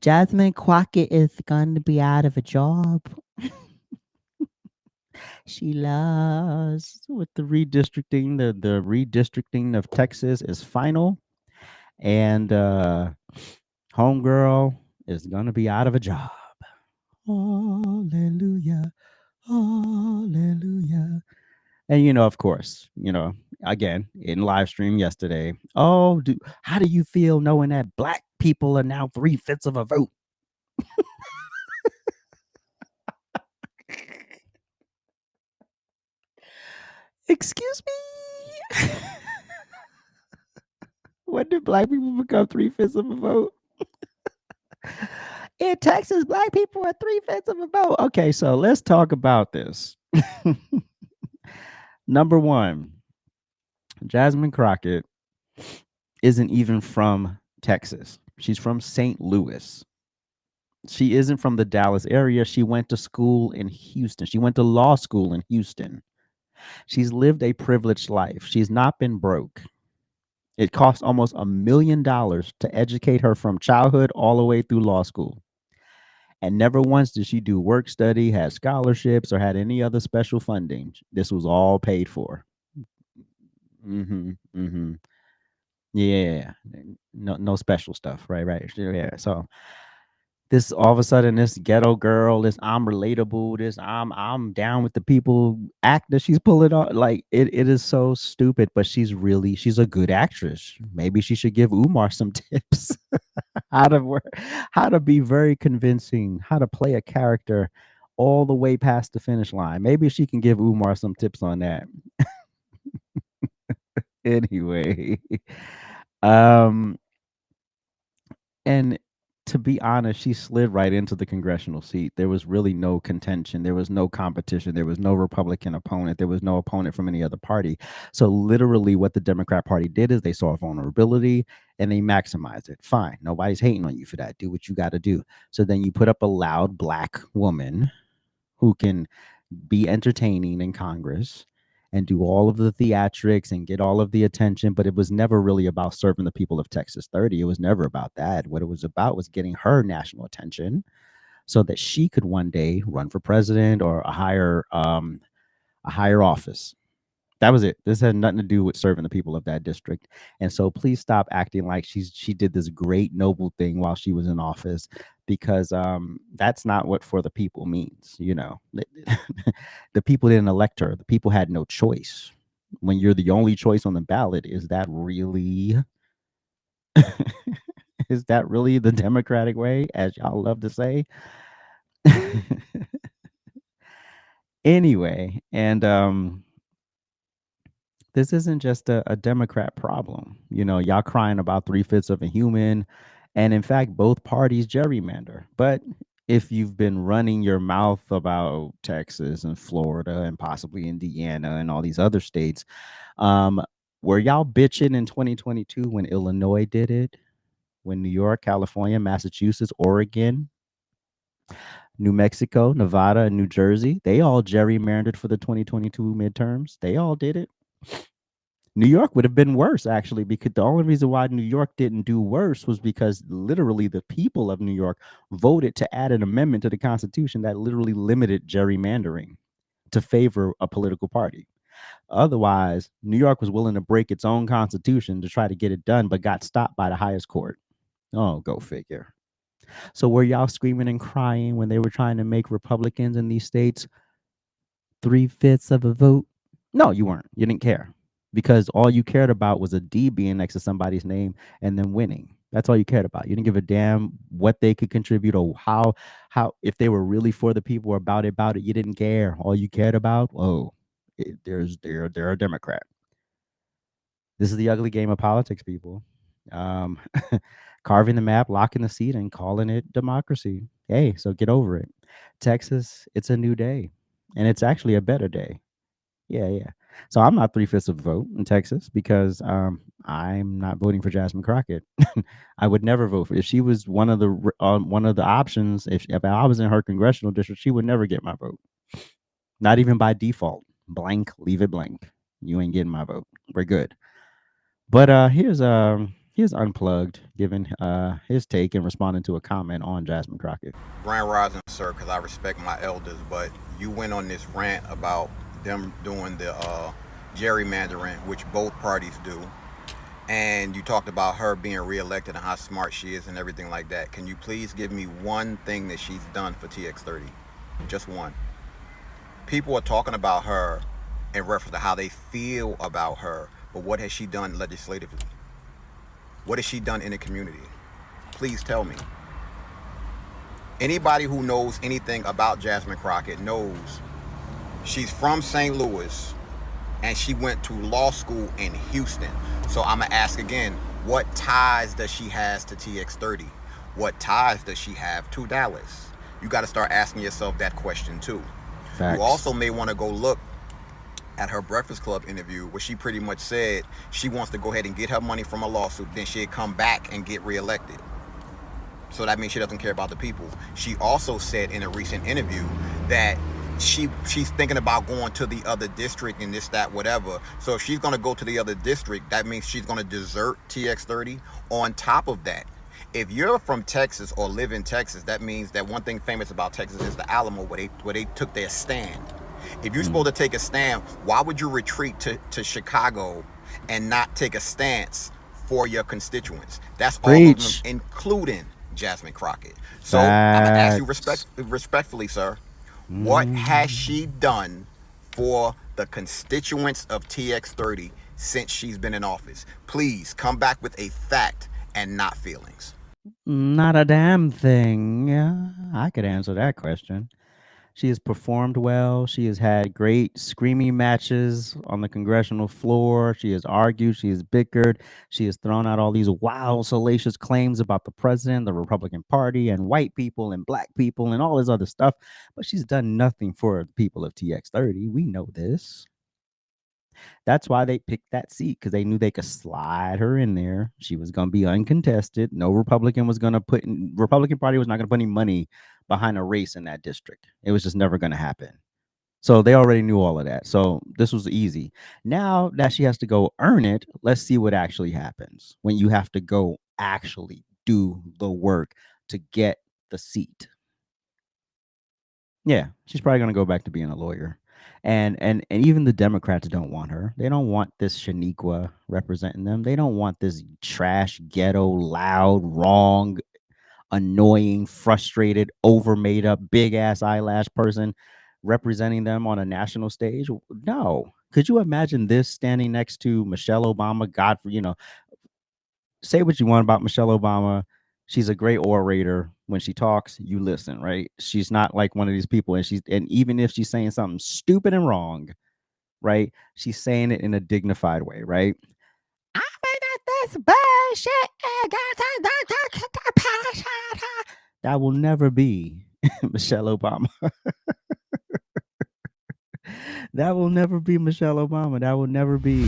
Jasmine Crockett is going to be out of a job. She lost with the redistricting. The redistricting of Texas is final, and homegirl is gonna be out of a job. Hallelujah, hallelujah. And of course, again in live stream yesterday. How do you feel knowing that black people are now 3/5 of a vote? Excuse me. When did black people become 3/5 of a vote? In Texas, black people are 3/5 of a vote. Okay, so let's talk about this. Number one, Jasmine Crockett isn't even from Texas. She's from St. Louis. She isn't from the Dallas area. She went to school in Houston. She went to law school in Houston. She's lived a privileged life. She's not been broke. It cost almost $1 million to educate her from childhood all the way through law school. And never once did she do work study, had scholarships, or had any other special funding. This was all paid for. Mm-hmm. Mm-hmm. Yeah. No special stuff. Right. Yeah. So this all of a sudden, this ghetto girl, this I'm relatable, this I'm down with the people act that she's pulling off. Like it is so stupid, but she's a good actress. Maybe she should give Umar some tips how to work, how to be very convincing, how to play a character all the way past the finish line. Maybe she can give Umar some tips on that. Anyway, um, and to be honest, she slid right into the congressional seat. There was really no contention. There was no competition. There was no Republican opponent. There was no opponent from any other party. So literally what the Democrat Party did is they saw a vulnerability and they maximized it. Fine. Nobody's hating on you for that. Do what you got to do. So then you put up a loud black woman who can be entertaining in Congress and do all of the theatrics and get all of the attention, but it was never really about serving the people of Texas 30. It was never about that. What it was about was getting her national attention so that she could one day run for president or a higher office. That was it. This had nothing to do with serving the people of that district. And so please stop acting like she did this great noble thing while she was in office, because that's not what for the people means. The people didn't elect her. The people had no choice. When you're the only choice on the ballot, is that really is that really the democratic way, as y'all love to say? Anyway, and this isn't just a Democrat problem. Y'all crying about 3/5 of a human. And in fact, both parties gerrymander. But if you've been running your mouth about Texas and Florida and possibly Indiana and all these other states, were y'all bitching in 2022 when Illinois did it? When New York, California, Massachusetts, Oregon, New Mexico, Nevada, and New Jersey, they all gerrymandered for the 2022 midterms. They all did it. New York would have been worse, actually, because the only reason why New York didn't do worse was because literally the people of New York voted to add an amendment to the Constitution that literally limited gerrymandering to favor a political party. Otherwise, New York was willing to break its own constitution to try to get it done, but got stopped by the highest court. Oh, go figure. So were y'all screaming and crying when they were trying to make Republicans in these states 3/5 of a vote? No, you weren't. You didn't care, because all you cared about was a D being next to somebody's name and then winning. That's all you cared about. You didn't give a damn what they could contribute or how if they were really for the people or about it. You didn't care. All you cared about, they're a Democrat. This is the ugly game of politics, people. Um, carving the map, locking the seat, and calling it democracy. Hey, so get over it. Texas, it's a new day, and it's actually a better day. Yeah. So I'm not 3/5 of a vote in Texas because I'm not voting for Jasmine Crockett. I would never vote for if she was one of the options. If I was in her congressional district, she would never get my vote. Not even by default. Blank, leave it blank. You ain't getting my vote. We're good. But here's He is unplugged, giving his take and responding to a comment on Jasmine Crockett. Grand Rising, sir, because I respect my elders, but you went on this rant about them doing the gerrymandering, which both parties do, and you talked about her being reelected and how smart she is and everything like that. Can you please give me one thing that she's done for TX30? Just one. People are talking about her in reference to how they feel about her, but what has she done legislatively? What has she done in the community? Please tell me. Anybody who knows anything about Jasmine Crockett knows she's from St. Louis and she went to law school in Houston. So I'm going to ask again, what ties does she has to TX30? What ties does she have to Dallas? You got to start asking yourself that question too. Facts. You also may want to go look at her Breakfast Club interview where she pretty much said she wants to go ahead and get her money from a lawsuit, then she'd come back and get reelected. So that means she doesn't care about the people. She also said in a recent interview that she's thinking about going to the other district and this, that, whatever. So if she's going to go to the other district, that means she's going to desert TX30. On top of that, if you're from Texas or live in Texas, that means that one thing famous about Texas is the Alamo, where they took their stand. If you're supposed to take a stand, why would you retreat to Chicago and not take a stance for your constituents? That's all of them, including Jasmine Crockett. So I'm going to ask you respectfully, sir, what has she done for the constituents of TX30 since she's been in office? Please come back with a fact and not feelings. Not a damn thing. I could answer that question. She has performed well. She has had great screaming matches on the congressional floor. She has argued. She has bickered. She has thrown out all these wild, salacious claims about the president, the Republican Party, and white people and black people and all this other stuff. But she's done nothing for the people of TX30. We know this. That's why they picked that seat, because they knew they could slide her in there. She was going to be uncontested. No Republican was going to Republican Party was not going to put any money behind a race in that district. It was just never going to happen. So they already knew all of that. So this was easy. Now that she has to go earn it, let's see what actually happens when you have to go actually do the work to get the seat. Yeah, she's probably going to go back to being a lawyer. And even the Democrats don't want her. They don't want this Shaniqua representing them. They don't want this trash, ghetto, loud, wrong, annoying, frustrated, over made up, big ass eyelash person representing them on a national stage. No. Could you imagine this standing next to Michelle Obama? God, for say what you want about Michelle Obama. She's a great orator. When she talks, you listen, right? She's not like one of these people, and even if she's saying something stupid and wrong, right? She's saying it in a dignified way, right? I think that this bullshit. That will never be Michelle Obama. That will never be Michelle Obama. That will never be.